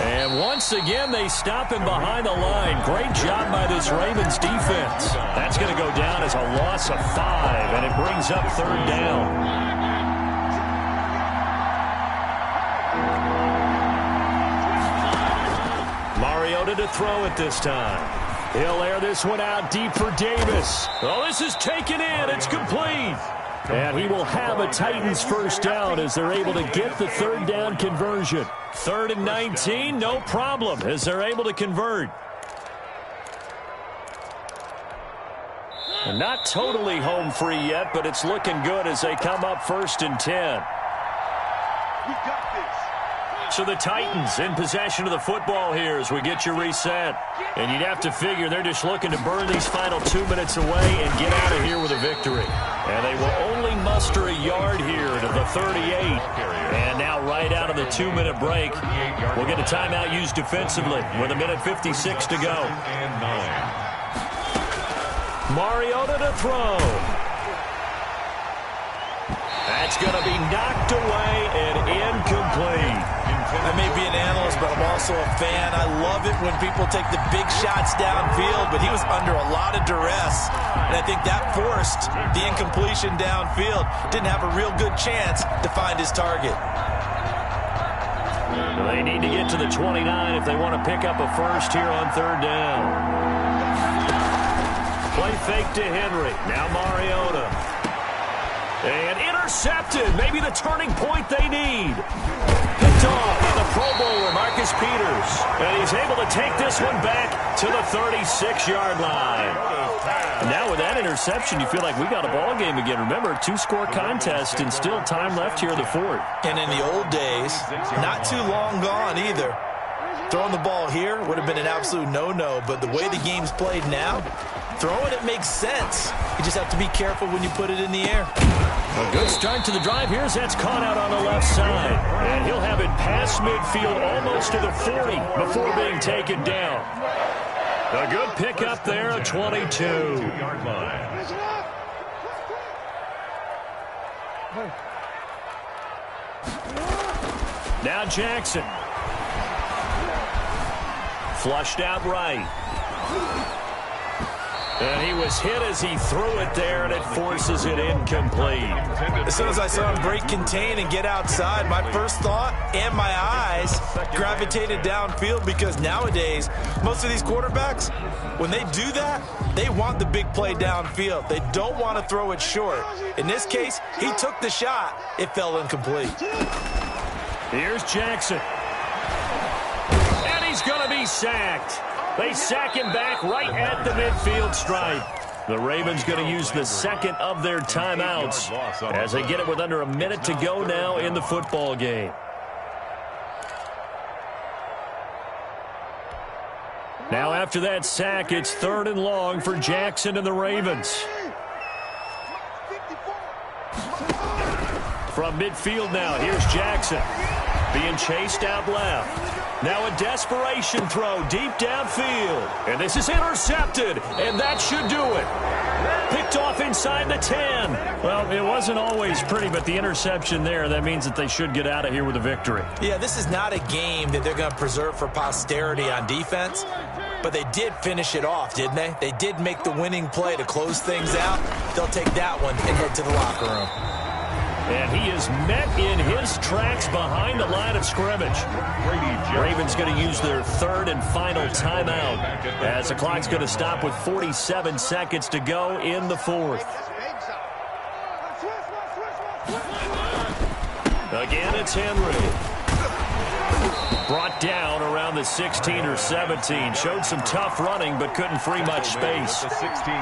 And once again, they stop him behind the line. Great job by this Ravens defense. That's going to go down as a loss of 5, and it brings up 3rd down. Mariota to throw it this time. He'll air this one out deep for Davis. Oh, this is taken in. It's complete. And he will have a Titans 1st down as they're able to get the 3rd down conversion. 3rd and 19, no problem, as they're able to convert. And not totally home free yet, but it's looking good as they come up 1st and 10. We got this. So the Titans in possession of the football here as we get you reset. And you'd have to figure they're just looking to burn these final 2 minutes away and get out of here with a victory. And they will only muster a yard here to the 38. And now right out of the 2-minute break, we'll get a timeout used defensively with 1:56 to go. Mariota to throw. That's going to be knocked away and incomplete. I may be an analyst, but I'm also a fan. I love it when people take the big shots downfield, but he was under a lot of duress, and I think that forced the incompletion downfield. Didn't have a real good chance to find his target. They need to get to the 29 if they want to pick up a 1st here on 3rd down. Play fake to Henry. Now Mariota. And intercepted. Maybe the turning point they need. Picked off by the Pro Bowler, Marcus Peters. And he's able to take this one back to the 36-yard line. And now with that interception, you feel like we got a ball game again. Remember, 2-score contest and still time left here in the 4th. And in the old days, not too long gone either. Throwing the ball here would have been an absolute no-no, but the way the game's played now, throwing it makes sense. You just have to be careful when you put it in the air. A good start to the drive here as that's caught out on the left side. And he'll have it past midfield almost to the 40 before being taken down. A good pickup there at 22. Now Jackson. Flushed out right. And he was hit as he threw it there, and it forces it incomplete. As soon as I saw him break contain and get outside, my first thought and my eyes gravitated downfield, because nowadays, most of these quarterbacks, when they do that, they want the big play downfield. They don't want to throw it short. In this case, he took the shot. It fell incomplete. Here's Jackson. And he's going to be sacked. They sack him back right at the midfield stripe. The Ravens going to use the second of their timeouts as they get it with under a minute to go now in the football game. Now after that sack, it's 3rd and long for Jackson and the Ravens. From midfield now, here's Jackson. Being chased out left. Now a desperation throw deep downfield. And this is intercepted, and that should do it. Picked off inside the 10. Well, it wasn't always pretty, but the interception there, that means that they should get out of here with a victory. Yeah, this is not a game that they're going to preserve for posterity on defense, but they did finish it off, didn't they? They did make the winning play to close things out. They'll take that one and head to the locker room. And he is met in his tracks behind the line of scrimmage. Ravens going to use their 3rd and final timeout as the clock's going to stop with 47 seconds to go in the 4th. Again, it's Henry. Brought down around the 16 or 17. Showed some tough running, but couldn't free much space.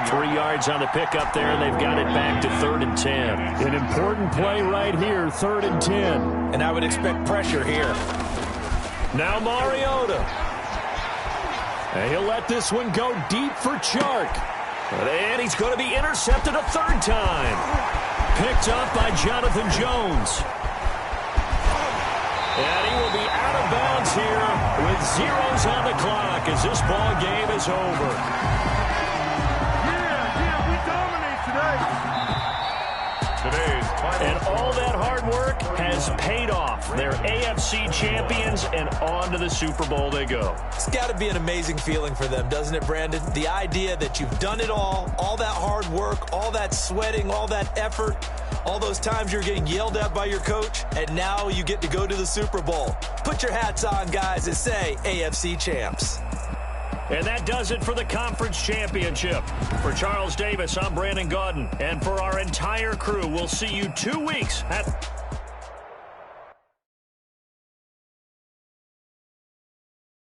3 yards on the pickup there, and they've got it back to 3rd and 10. An important play right here, 3rd and 10. And I would expect pressure here. Now Mariota. And he'll let this one go deep for Chark. And he's going to be intercepted a 3rd time. Picked up by Jonathan Jones. And he will be out of bounds here with zeros on the clock as this ball game is over. Yeah, we dominate today. And all that hard work has paid off. They're AFC champions, and on to the Super Bowl they go. It's got to be an amazing feeling for them, doesn't it, Brandon? The idea that you've done it all that hard work, all that sweating, all that effort, all those times you're getting yelled at by your coach, and now you get to go to the Super Bowl. Put your hats on, guys, and say AFC champs. And that does it for the conference championship. For Charles Davis, I'm Brandon Gaudin. And for our entire crew, we'll see you 2 weeks at